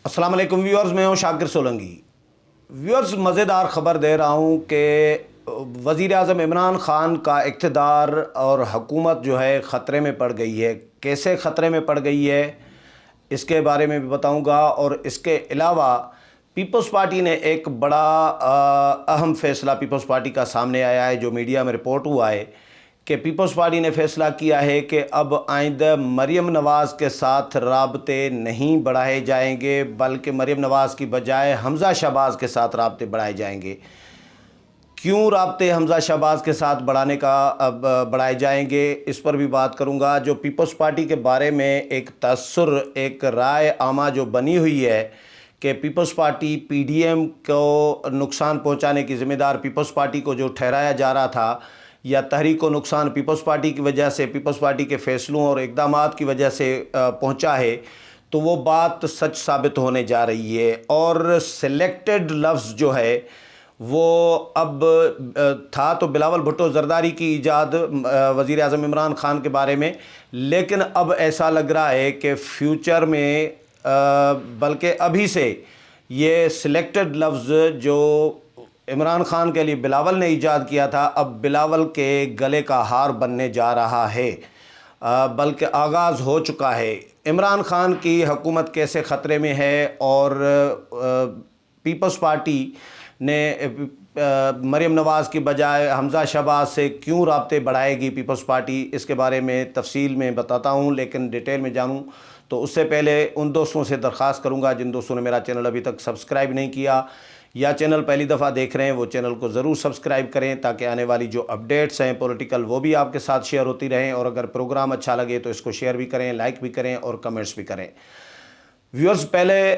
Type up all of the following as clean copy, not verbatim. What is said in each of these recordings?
السلام علیکم ویورز، میں ہوں شاکر سولنگی۔ ویورز، مزیدار خبر دے رہا ہوں کہ وزیر اعظم عمران خان کا اقتدار اور حکومت جو ہے خطرے میں پڑ گئی ہے۔ کیسے خطرے میں پڑ گئی ہے اس کے بارے میں بھی بتاؤں گا، اور اس کے علاوہ پیپلز پارٹی نے ایک بڑا اہم فیصلہ پیپلز پارٹی کا سامنے آیا ہے، جو میڈیا میں رپورٹ ہوا ہے کہ پیپلز پارٹی نے فیصلہ کیا ہے کہ اب آئندہ مریم نواز کے ساتھ رابطے نہیں بڑھائے جائیں گے، بلکہ مریم نواز کی بجائے حمزہ شہباز کے ساتھ رابطے بڑھائے جائیں گے۔ کیوں رابطے حمزہ شہباز کے ساتھ بڑھائے جائیں گے، اس پر بھی بات کروں گا۔ جو پیپلز پارٹی کے بارے میں ایک تاثر، ایک رائے عامہ جو بنی ہوئی ہے کہ Peoples Party P D M کو نقصان پہنچانے کی ذمہ دار پیپلز پارٹی کو جو ٹھہرایا جا رہا تھا، یا تحریک کو نقصان پیپلز پارٹی کی وجہ سے، پیپلز پارٹی کے فیصلوں اور اقدامات کی وجہ سے پہنچا ہے، تو وہ بات سچ ثابت ہونے جا رہی ہے۔ اور سلیکٹڈ لفظ جو ہے وہ اب تھا تو بلاول بھٹو زرداری کی ایجاد وزیر اعظم عمران خان کے بارے میں، لیکن اب ایسا لگ رہا ہے کہ فیوچر میں بلکہ ابھی سے یہ سلیکٹڈ لفظ جو عمران خان کے لیے بلاول نے ایجاد کیا تھا، اب بلاول کے گلے کا ہار بننے جا رہا ہے، بلکہ آغاز ہو چکا ہے۔ عمران خان کی حکومت کیسے خطرے میں ہے، اور پیپلز پارٹی نے مریم نواز کی بجائے حمزہ شہباز سے کیوں رابطے بڑھائے گی پیپلز پارٹی، اس کے بارے میں تفصیل میں بتاتا ہوں، لیکن ڈیٹیل میں جانوں تو اس سے پہلے ان دوستوں سے درخواست کروں گا جن دوستوں نے میرا چینل ابھی تک سبسکرائب نہیں کیا یا چینل پہلی دفعہ دیکھ رہے ہیں، وہ چینل کو ضرور سبسکرائب کریں تاکہ آنے والی جو اپڈیٹس ہیں پولیٹیکل وہ بھی آپ کے ساتھ شیئر ہوتی رہیں، اور اگر پروگرام اچھا لگے تو اس کو شیئر بھی کریں، لائک بھی کریں اور کمنٹس بھی کریں۔ ویورز، پہلے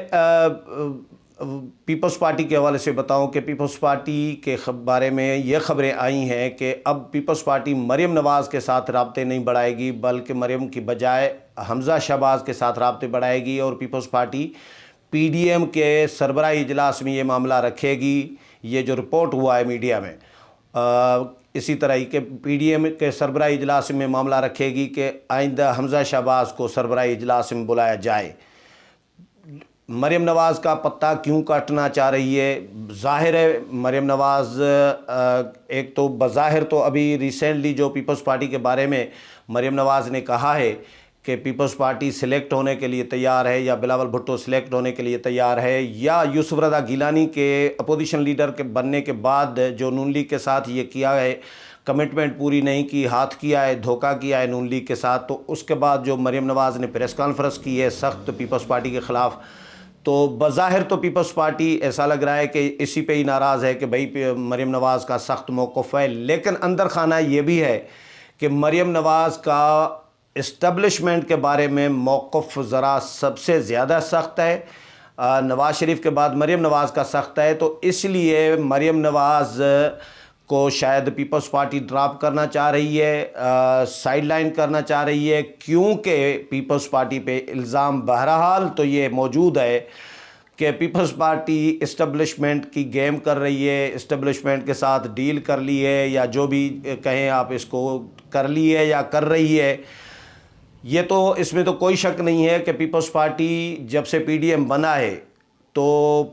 پیپلز پارٹی کے حوالے سے بتاؤں کہ پیپلز پارٹی کے بارے میں یہ خبریں آئی ہیں کہ اب پیپلز پارٹی مریم نواز کے ساتھ رابطے نہیں بڑھائے گی، بلکہ مریم کی بجائے حمزہ شہباز کے ساتھ رابطے بڑھائے گی، اور Peoples Party P D M کے سربراہی اجلاس میں یہ معاملہ رکھے گی۔ یہ جو رپورٹ ہوا ہے میڈیا میں، اسی طرح ہی کہ پی ڈی ایم کے سربراہی اجلاس میں معاملہ رکھے گی کہ آئندہ حمزہ شہباز کو سربراہی اجلاس میں بلایا جائے۔ مریم نواز کا پتہ کیوں کاٹنا چاہ رہی ہے؟ ظاہر ہے مریم نواز ایک تو بظاہر تو ابھی ریسنٹلی جو پیپلز پارٹی کے بارے میں مریم نواز نے کہا ہے کہ پیپلز پارٹی سلیکٹ ہونے کے لیے تیار ہے، یا بلاول بھٹو سلیکٹ ہونے کے لیے تیار ہے، یا یوسف رضا گیلانی کے اپوزیشن لیڈر کے بننے کے بعد جو نون لیگ کے ساتھ یہ کیا ہے، کمٹمنٹ پوری نہیں کی، ہاتھ کیا ہے، دھوکہ کیا ہے نون لیگ کے ساتھ، تو اس کے بعد جو مریم نواز نے پریس کانفرنس کی ہے سخت پیپلز پارٹی کے خلاف، تو بظاہر تو پیپلز پارٹی ایسا لگ رہا ہے کہ اسی پہ ہی ناراض ہے کہ بھئی مریم نواز کا سخت موقف ہے، لیکن اندر خانہ یہ بھی ہے کہ مریم نواز کا اسٹیبلشمنٹ کے بارے میں موقف ذرا سب سے زیادہ سخت ہے۔ نواز شریف کے بعد مریم نواز کا سخت ہے، تو اس لیے مریم نواز کو شاید پیپلز پارٹی ڈراپ کرنا چاہ رہی ہے، سائیڈ لائن کرنا چاہ رہی ہے، کیونکہ پیپلز پارٹی پہ الزام بہرحال تو یہ موجود ہے کہ پیپلز پارٹی اسٹیبلشمنٹ کی گیم کر رہی ہے، اسٹیبلشمنٹ کے ساتھ ڈیل کر لی ہے، یا جو بھی کہیں آپ اس کو کر لی ہے یا کر رہی ہے۔ یہ تو اس میں تو کوئی شک نہیں ہے کہ پیپلز پارٹی جب سے پی ڈی ایم بنا ہے تو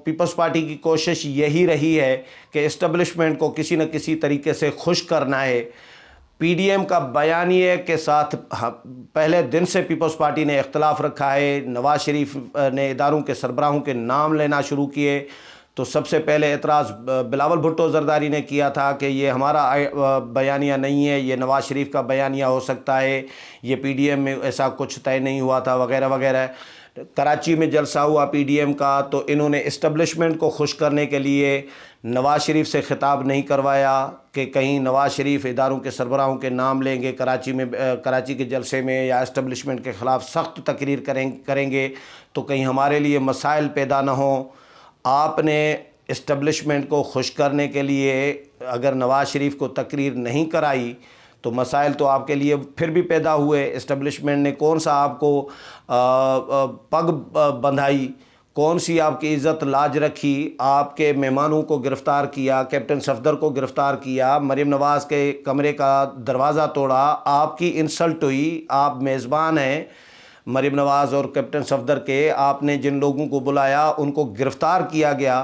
پیپلز پارٹی کی کوشش یہی رہی ہے کہ اسٹیبلشمنٹ کو کسی نہ کسی طریقے سے خوش کرنا ہے۔ پی ڈی ایم کا بیانیے کے ساتھ پہلے دن سے پیپلز پارٹی نے اختلاف رکھا ہے۔ نواز شریف نے اداروں کے سربراہوں کے نام لینا شروع کیے تو سب سے پہلے اعتراض بلاول بھٹو زرداری نے کیا تھا کہ یہ ہمارا بیانیہ نہیں ہے، یہ نواز شریف کا بیانیہ ہو سکتا ہے، یہ پی ڈی ایم میں ایسا کچھ طے نہیں ہوا تھا وغیرہ وغیرہ۔ کراچی میں جلسہ ہوا پی ڈی ایم کا تو انہوں نے اسٹیبلشمنٹ کو خوش کرنے کے لیے نواز شریف سے خطاب نہیں کروایا کہ کہیں نواز شریف اداروں کے سربراہوں کے نام لیں گے کراچی کے جلسے میں، یا اسٹیبلشمنٹ کے خلاف سخت تقریر کریں گے تو کہیں ہمارے لیے مسائل پیدا نہ ہوں۔ آپ نے اسٹیبلشمنٹ کو خوش کرنے کے لیے اگر نواز شریف کو تقریر نہیں کرائی تو مسائل تو آپ کے لیے پھر بھی پیدا ہوئے۔ اسٹیبلشمنٹ نے کون سا آپ کو پگ بندھائی، کون سی آپ کی عزت لاج رکھی؟ آپ کے مہمانوں کو گرفتار کیا، کیپٹن صفدر کو گرفتار کیا، مریم نواز کے کمرے کا دروازہ توڑا، آپ کی انسلٹ ہوئی، آپ میزبان ہیں، مریم نواز اور کیپٹن صفدر کے، آپ نے جن لوگوں کو بلایا ان کو گرفتار کیا گیا،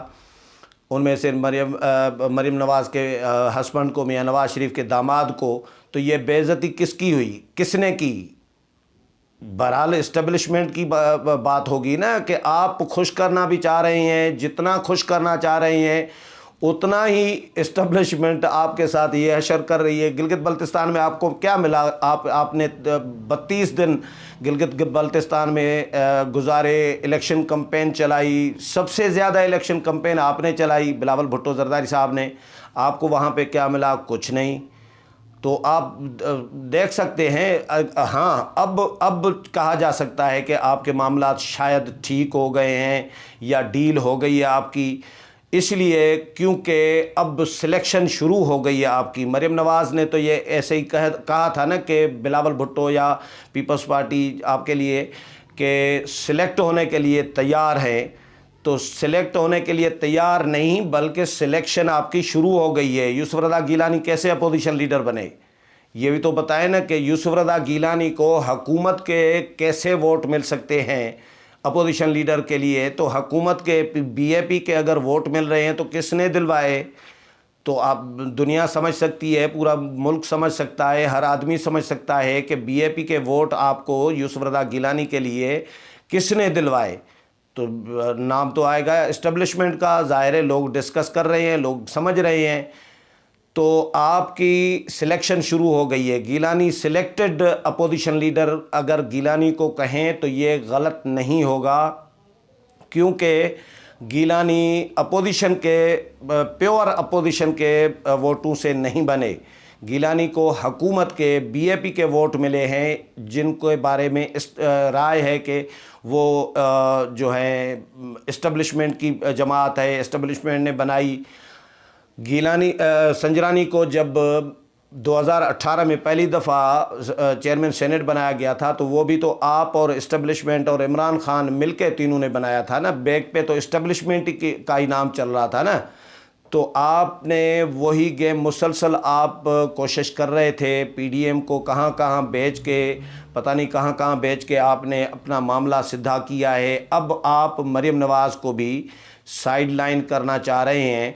ان میں سے مریم نواز کے ہسبینڈ کو، میاں نواز شریف کے داماد کو، تو یہ بے عزتی کس کی ہوئی، کس نے کی؟ بہرحال اسٹیبلشمنٹ کی بات ہوگی نا، کہ آپ خوش کرنا بھی چاہ رہے ہیں، جتنا خوش کرنا چاہ رہے ہیں اتنا ہی اسٹیبلشمنٹ آپ کے ساتھ یہ حشر کر رہی ہے۔ گلگت بلتستان میں آپ کو کیا ملا؟ آپ نے 32 دن گلگت بلتستان میں گزارے، الیکشن کمپین چلائی، سب سے زیادہ الیکشن کمپین آپ نے چلائی، بلاول بھٹو زرداری صاحب نے۔ آپ کو وہاں پہ کیا ملا؟ کچھ نہیں۔ تو آپ دیکھ سکتے ہیں، ہاں اب کہا جا سکتا ہے کہ آپ کے معاملات شاید ٹھیک ہو گئے ہیں یا ڈیل ہو گئی ہے آپ کی، اس لیے کیونکہ اب سلیکشن شروع ہو گئی ہے آپ کی۔ مریم نواز نے تو یہ ایسے ہی کہا تھا نا کہ بلاول بھٹو یا پیپلز پارٹی آپ کے لیے کہ سلیکٹ ہونے کے لیے تیار ہیں، تو سلیکٹ ہونے کے لیے تیار نہیں بلکہ سلیکشن آپ کی شروع ہو گئی ہے۔ یوسف رضا گیلانی کیسے اپوزیشن لیڈر بنے؟ یہ بھی تو بتائیں نا کہ یوسف رضا گیلانی کو حکومت کے کیسے ووٹ مل سکتے ہیں اپوزیشن لیڈر کے لیے؟ تو حکومت کے بی اے پی کے اگر ووٹ مل رہے ہیں تو کس نے دلوائے؟ تو آپ دنیا سمجھ سکتی ہے، پورا ملک سمجھ سکتا ہے، ہر آدمی سمجھ سکتا ہے کہ بی اے پی کے ووٹ آپ کو یوسف رضا گیلانی کے لیے کس نے دلوائے؟ تو نام تو آئے گا اسٹیبلشمنٹ کا، ظاہر ہے لوگ ڈسکس کر رہے ہیں، لوگ سمجھ رہے ہیں۔ تو آپ کی سلیکشن شروع ہو گئی ہے، گیلانی سلیکٹڈ اپوزیشن لیڈر اگر گیلانی کو کہیں تو یہ غلط نہیں ہوگا، کیونکہ گیلانی اپوزیشن کے پیور اپوزیشن کے ووٹوں سے نہیں بنے۔ گیلانی کو حکومت کے بی اے پی کے ووٹ ملے ہیں، جن کے بارے میں رائے ہے کہ وہ جو ہے اسٹیبلشمنٹ کی جماعت ہے، اسٹیبلشمنٹ نے بنائی۔ گیلانی سنجرانی کو جب 2018 میں پہلی دفعہ چیئرمین سینٹ بنایا گیا تھا تو وہ بھی تو آپ اور اسٹیبلشمنٹ اور عمران خان مل کے تینوں نے بنایا تھا نا، بیک پہ تو اسٹیبلشمنٹ کا ہی نام چل رہا تھا نا۔ تو آپ نے وہی گیم مسلسل آپ کوشش کر رہے تھے، پی ڈی ایم کو کہاں کہاں بیچ کے، پتہ نہیں کہاں کہاں بیچ کے آپ نے اپنا معاملہ سدھا کیا ہے۔ اب آپ مریم نواز کو بھی سائیڈ لائن کرنا چاہ رہے ہیں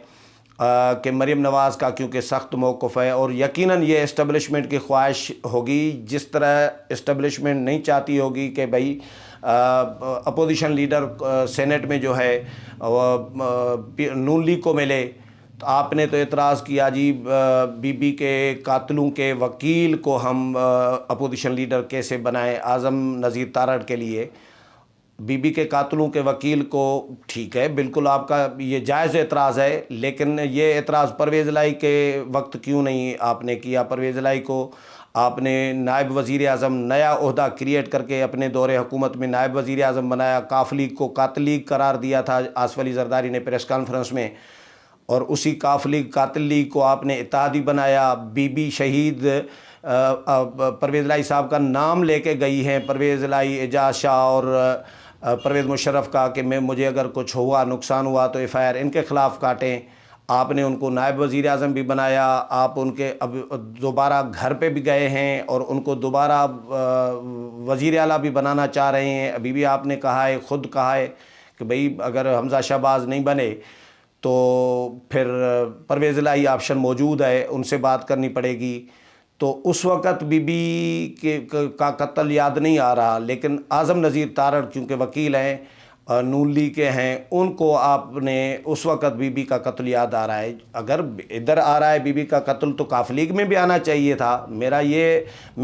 کہ مریم نواز کا کیونکہ سخت موقف ہے، اور یقیناً یہ اسٹیبلشمنٹ کی خواہش ہوگی، جس طرح اسٹیبلشمنٹ نہیں چاہتی ہوگی کہ بھئی اپوزیشن لیڈر سینٹ میں جو ہے نون لیگ کو ملے۔ تو آپ نے تو اعتراض کیا جی بی بی کے قاتلوں کے وکیل کو ہم اپوزیشن لیڈر کیسے بنائیں اعظم نذیر تارڑ کے لیے؟ بی بی کے قاتلوں کے وکیل کو، ٹھیک ہے بالکل آپ کا یہ جائز اعتراض ہے، لیکن یہ اعتراض پرویز الہی کے وقت کیوں نہیں آپ نے کیا؟ پرویز الہی کو آپ نے نائب وزیر اعظم نیا عہدہ کریٹ کر کے اپنے دور حکومت میں نائب وزیر اعظم بنایا، کاف لیگ کو قاتل لیگ قرار دیا تھا آصف علی زرداری نے پریس کانفرنس میں، اور اسی کاف لیگ قاتل لیگ کو آپ نے اتحادی بنایا۔ بی بی شہید پرویز الہی صاحب کا نام لے کے گئی ہیں، پرویز الہی، اعجاز شاہ اور پرویز مشرف کا، کہ مجھے اگر کچھ ہوا، نقصان ہوا تو ایف آئی آر ان کے خلاف کاٹیں۔ آپ نے ان کو نائب وزیر اعظم بھی بنایا، آپ ان کے اب دوبارہ گھر پہ بھی گئے ہیں اور ان کو دوبارہ وزیر اعلیٰ بھی بنانا چاہ رہے ہیں۔ ابھی بھی آپ نے کہا ہے، خود کہا ہے کہ بھئی اگر حمزہ شہباز نہیں بنے تو پھر پرویز الہی آپشن موجود ہے، ان سے بات کرنی پڑے گی۔ تو اس وقت بی بی کا قتل یاد نہیں آ رہا، لیکن اعظم نذیر تارڑ کیونکہ وکیل ہیں، نون لیگ کے ہیں، ان کو آپ نے اس وقت بی بی کا قتل یاد آ رہا ہے۔ اگر ادھر آ رہا ہے بی بی کا قتل تو کاف لیگ میں بھی آنا چاہیے تھا۔ میں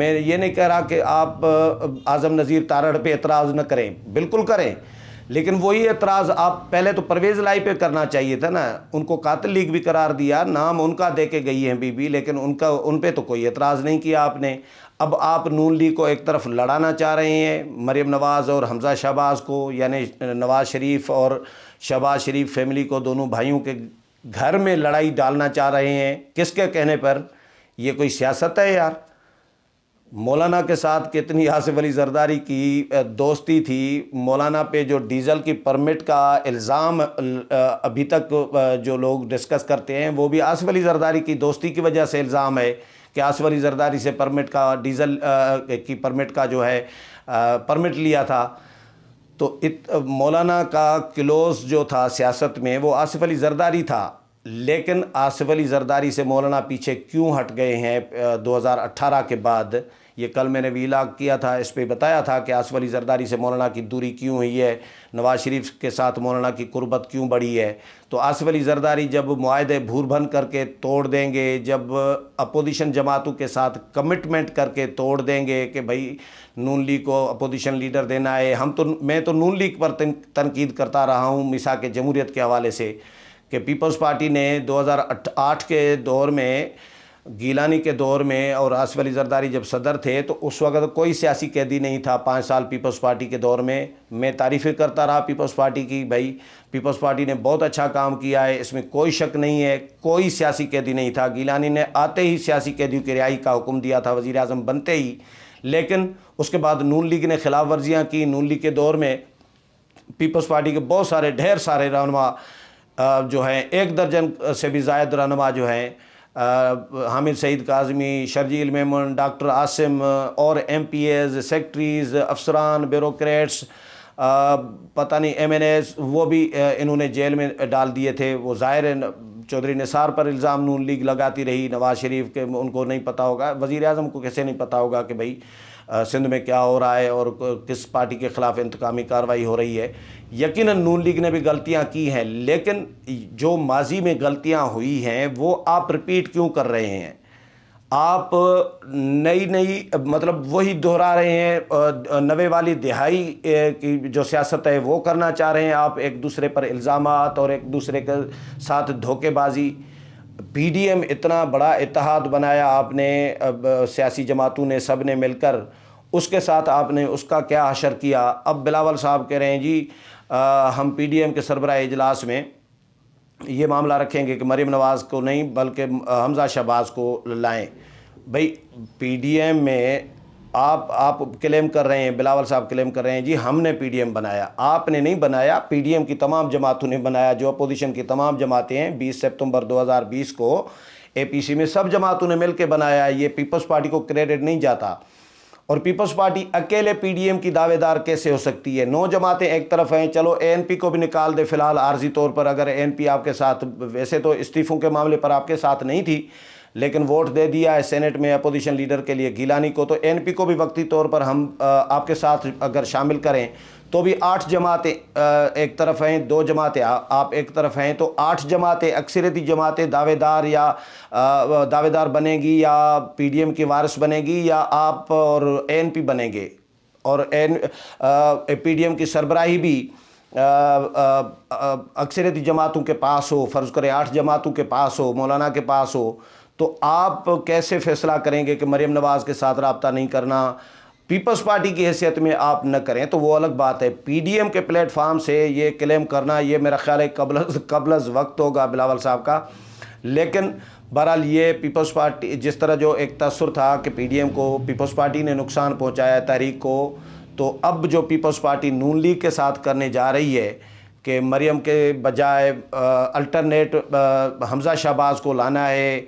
یہ نہیں کہہ رہا کہ آپ اعظم نذیر تارڑ پہ اعتراض نہ کریں، بالکل کریں، لیکن وہی اعتراض آپ پہلے تو پرویز الہی پہ کرنا چاہیے تھا نا۔ ان کو قاتل لیگ بھی قرار دیا، نام ان کا دے کے گئی ہیں بی بی، لیکن ان پہ تو کوئی اعتراض نہیں کیا آپ نے۔ اب آپ نون لیگ کو ایک طرف لڑانا چاہ رہے ہیں، مریم نواز اور حمزہ شہباز کو، یعنی نواز شریف اور شہباز شریف فیملی کو، دونوں بھائیوں کے گھر میں لڑائی ڈالنا چاہ رہے ہیں۔ کس کے کہنے پر؟ یہ کوئی سیاست ہے یار؟ مولانا کے ساتھ کتنی آصف علی زرداری کی دوستی تھی، مولانا پہ جو ڈیزل کی پرمٹ کا الزام ابھی تک جو لوگ ڈسکس کرتے ہیں وہ بھی آصف علی زرداری کی دوستی کی وجہ سے الزام ہے کہ آصف علی زرداری سے پرمٹ کا، ڈیزل کی پرمٹ کا جو ہے پرمٹ لیا تھا، تو مولانا کا کلوز جو تھا سیاست میں وہ آصف علی زرداری تھا، لیکن آصف علی زرداری سے مولانا پیچھے کیوں ہٹ گئے ہیں 2018 کے بعد؟ یہ کل میں نے ویلاگ کیا تھا، اس پہ بتایا تھا کہ آصف علی زرداری سے مولانا کی دوری کیوں ہوئی ہے، نواز شریف کے ساتھ مولانا کی قربت کیوں بڑھی ہے۔ تو آصف علی زرداری جب معاہدے بھور بھن کر کے توڑ دیں گے، جب اپوزیشن جماعتوں کے ساتھ کمٹمنٹ کر کے توڑ دیں گے کہ بھائی نون لیگ کو اپوزیشن لیڈر دینا ہے، میں تو نون لیگ پر تنقید کرتا رہا ہوں میثاق جمہوریت کے حوالے سے کہ پیپلز پارٹی نے 2008 کے دور میں، گیلانی کے دور میں، اور آصف علی زرداری جب صدر تھے تو اس وقت کوئی سیاسی قیدی نہیں تھا 5 سال پیپلز پارٹی کے دور میں تعریفیں کرتا رہا پیپلز پارٹی کی، بھائی پیپلز پارٹی نے بہت اچھا کام کیا ہے، اس میں کوئی شک نہیں ہے، کوئی سیاسی قیدی نہیں تھا۔ گیلانی نے آتے ہی سیاسی قیدیوں کی رہائی کا حکم دیا تھا وزیر اعظم بنتے ہی، لیکن اس کے بعد نون لیگ نے خلاف ورزیاں کی۔ نون لیگ کے دور میں پیپلز پارٹی کے بہت سارے، ڈھیر سارے رہنما جو ہیں، 1 درجن سے بھی زائد رہنما جو ہیں، حامد سعید کاظمی، شرجیل میمن، ڈاکٹر عاصم، اور ایم پی ایز، سیکٹریز، افسران، بیوروکریٹس، پتہ نہیں ایم این ایز، وہ بھی انہوں نے جیل میں ڈال دیے تھے۔ وہ ظاہر ہے چودھری نثار پر الزام نون لیگ لگاتی رہی، نواز شریف کے ان کو نہیں پتہ ہوگا، وزیر اعظم کو کیسے نہیں پتہ ہوگا کہ بھئی سندھ میں کیا ہو رہا ہے اور کس پارٹی کے خلاف انتقامی کارروائی ہو رہی ہے۔ یقیناً نون لیگ نے بھی غلطیاں کی ہیں، لیکن جو ماضی میں غلطیاں ہوئی ہیں وہ آپ رپیٹ کیوں کر رہے ہیں؟ آپ نئی مطلب وہی دہرا رہے ہیں، 90 والی دہائی کی جو سیاست ہے وہ کرنا چاہ رہے ہیں آپ، ایک دوسرے پر الزامات اور ایک دوسرے کے ساتھ دھوکے بازی۔ پی ڈی ایم اتنا بڑا اتحاد بنایا آپ نے، سیاسی جماعتوں نے، سب نے مل کر، اس کے ساتھ آپ نے اس کا کیا حشر کیا؟ اب بلاول صاحب کہہ رہے ہیں جی ہم پی ڈی ایم کے سربراہ اجلاس میں یہ معاملہ رکھیں گے کہ مریم نواز کو نہیں بلکہ حمزہ شہباز کو لائیں۔ بھئی پی ڈی ایم میں آپ کلیم کر رہے ہیں، بلاول صاحب کلیم کر رہے ہیں جی ہم نے پی ڈی ایم بنایا، آپ نے نہیں بنایا، پی ڈی ایم کی تمام جماعتوں نے بنایا، جو اپوزیشن کی تمام جماعتیں ہیں۔ 20 ستمبر 2020 کو اے پی سی میں سب جماعتوں نے مل کے بنایا، یہ پیپلز پارٹی کو کریڈٹ نہیں جاتا۔ اور پیپلز پارٹی اکیلے پی ڈی ایم کی دعوے دار کیسے ہو سکتی ہے؟ 9 جماعتیں ایک طرف ہیں، چلو اے این پی کو بھی نکال دے فی الحال عارضی طور پر، اگر اے این پی آپ کے ساتھ، ویسے تو استعفوں کے معاملے پر آپ کے ساتھ نہیں تھی لیکن ووٹ دے دیا ہے سینٹ میں اپوزیشن لیڈر کے لیے گیلانی کو، تو اے این پی کو بھی وقتی طور پر ہم آپ کے ساتھ اگر شامل کریں تو بھی 8 جماعتیں ایک طرف ہیں، 2 جماعتیں آپ ایک طرف ہیں، تو 8 جماعتیں، اکثریتی جماعتیں دعوے دار بنے گی، یا پی ڈی ایم کی وارث بنے گی، یا آپ اور اے این پی بنیں گے، اور پی ڈی ایم کی سربراہی بھی اکثریتی جماعتوں کے پاس ہو، فرض کریں 8 جماعتوں کے پاس ہو، مولانا کے پاس ہو، تو آپ کیسے فیصلہ کریں گے کہ مریم نواز کے ساتھ رابطہ نہیں کرنا؟ پیپلز پارٹی کی حیثیت میں آپ نہ کریں تو وہ الگ بات ہے، پی ڈی ایم کے پلیٹ فارم سے یہ کلیم کرنا، یہ میرا خیال ہے قبل از وقت ہوگا بلاول صاحب کا۔ لیکن بہرحال یہ پیپلز پارٹی، جس طرح جو ایک تاثر تھا کہ پی ڈی ایم کو پیپلز پارٹی نے نقصان پہنچایا تحریک کو، تو اب جو پیپلز پارٹی نون لیگ کے ساتھ کرنے جا رہی ہے کہ مریم کے بجائے الٹرنیٹ حمزہ شہباز کو لانا ہے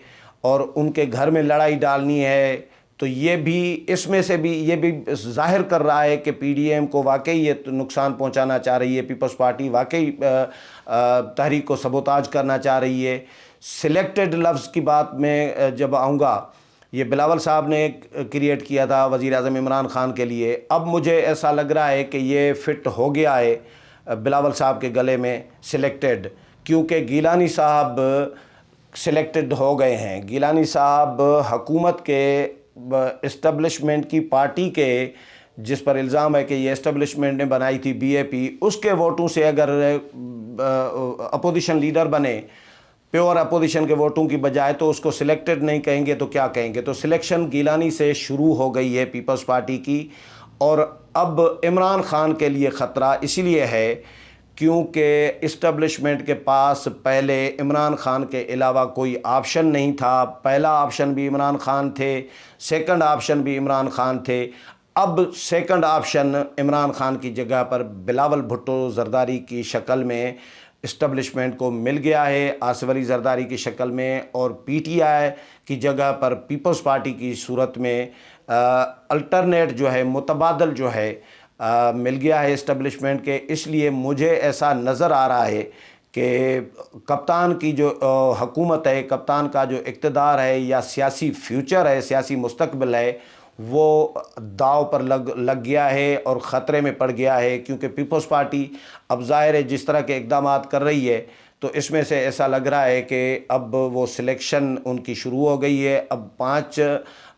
اور ان کے گھر میں لڑائی ڈالنی ہے، تو یہ بھی اس میں سے بھی یہ بھی ظاہر کر رہا ہے کہ پی ڈی ایم کو واقعی یہ نقصان پہنچانا چاہ رہی ہے، پیپلز پارٹی واقعی تحریک کو سبوتاج کرنا چاہ رہی ہے۔ سلیکٹڈ لفظ کی بات میں جب آؤں گا، یہ بلاول صاحب نے کریٹ کیا تھا وزیر اعظم عمران خان کے لیے، اب مجھے ایسا لگ رہا ہے کہ یہ فٹ ہو گیا ہے بلاول صاحب کے گلے میں سلیکٹڈ، کیونکہ گیلانی صاحب سلیکٹڈ ہو گئے ہیں۔ گیلانی صاحب حکومت کے اسٹیبلشمنٹ کی پارٹی کے، جس پر الزام ہے کہ یہ اسٹیبلشمنٹ نے بنائی تھی بی اے پی، اس کے ووٹوں سے اگر اپوزیشن لیڈر بنے، پیور اپوزیشن کے ووٹوں کی بجائے، تو اس کو سلیکٹڈ نہیں کہیں گے تو کیا کہیں گے؟ تو سلیکشن گیلانی سے شروع ہو گئی ہے پیپلز پارٹی کی، اور اب عمران خان کے لیے خطرہ اس لیے ہے کیونکہ اسٹیبلشمنٹ کے پاس پہلے عمران خان کے علاوہ کوئی آپشن نہیں تھا۔ پہلا آپشن بھی عمران خان تھے، سیکنڈ آپشن بھی عمران خان تھے، اب سیکنڈ آپشن عمران خان کی جگہ پر بلاول بھٹو زرداری کی شکل میں اسٹیبلشمنٹ کو مل گیا ہے، آصف علی زرداری کی شکل میں، اور پی ٹی آئی کی جگہ پر پیپلز پارٹی کی صورت میں الٹرنیٹ جو ہے متبادل جو ہے مل گیا ہے اسٹیبلشمنٹ کے، اس لیے مجھے ایسا نظر آ رہا ہے کہ کپتان کی جو حکومت ہے، کپتان کا جو اقتدار ہے یا سیاسی فیوچر ہے، سیاسی مستقبل ہے، وہ داؤ پر لگ گیا ہے اور خطرے میں پڑ گیا ہے، کیونکہ پیپلز پارٹی اب ظاہر ہے جس طرح کے اقدامات کر رہی ہے تو اس میں سے ایسا لگ رہا ہے کہ اب وہ سلیکشن ان کی شروع ہو گئی ہے۔ اب 5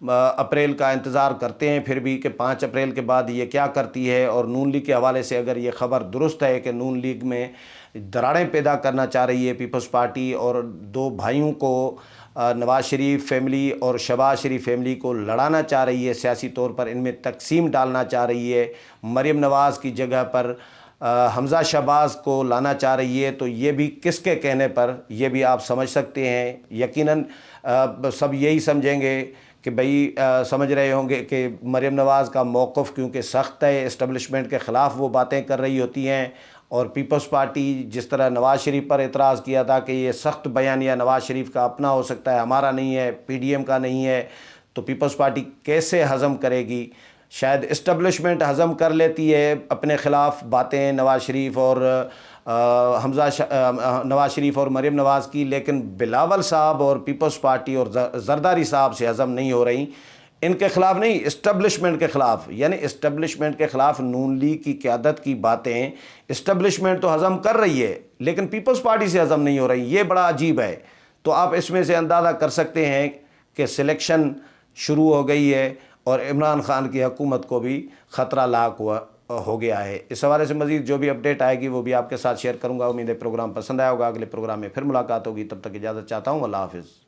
اپریل کا انتظار کرتے ہیں پھر بھی کہ 5 اپریل کے بعد یہ کیا کرتی ہے، اور نون لیگ کے حوالے سے اگر یہ خبر درست ہے کہ نون لیگ میں دراڑیں پیدا کرنا چاہ رہی ہے پیپلز پارٹی، اور 2 بھائیوں کو نواز شریف فیملی اور شہباز شریف فیملی کو لڑانا چاہ رہی ہے، سیاسی طور پر ان میں تقسیم ڈالنا چاہ رہی ہے، مریم نواز کی جگہ پر حمزہ شہباز کو لانا چاہ رہی ہے، تو یہ بھی کس کے کہنے پر، یہ بھی آپ سمجھ سکتے ہیں۔ یقیناً سب یہی سمجھیں گے کہ بھئی سمجھ رہے ہوں گے کہ مریم نواز کا موقف کیونکہ سخت ہے، اسٹیبلشمنٹ کے خلاف وہ باتیں کر رہی ہوتی ہیں، اور پیپلز پارٹی جس طرح نواز شریف پر اعتراض کیا تھا کہ یہ سخت بیانیہ نواز شریف کا اپنا ہو سکتا ہے، ہمارا نہیں ہے، پی ڈی ایم کا نہیں ہے، تو پیپلز پارٹی کیسے ہضم کرے گی؟ شاید اسٹیبلشمنٹ ہضم کر لیتی ہے اپنے خلاف باتیں نواز شریف اور نواز شریف اور مریم نواز کی، لیکن بلاول صاحب اور پیپلز پارٹی اور زرداری صاحب سے ہضم نہیں ہو رہی، ان کے خلاف نہیں، اسٹیبلشمنٹ کے خلاف، یعنی اسٹیبلشمنٹ کے خلاف نون لیگ کی قیادت کی باتیں اسٹیبلشمنٹ تو ہضم کر رہی ہے لیکن پیپلز پارٹی سے ہضم نہیں ہو رہی، یہ بڑا عجیب ہے۔ تو آپ اس میں سے اندازہ کر سکتے ہیں کہ سلیکشن شروع ہو گئی ہے اور عمران خان کی حکومت کو بھی خطرہ لاحق ہو گیا ہے۔ اس حوالے سے مزید جو بھی اپڈیٹ آئے گی وہ بھی آپ کے ساتھ شیئر کروں گا۔ امید ہے پروگرام پسند آیا ہوگا، اگلے پروگرام میں پھر ملاقات ہوگی، تب تک اجازت چاہتا ہوں، اللہ حافظ۔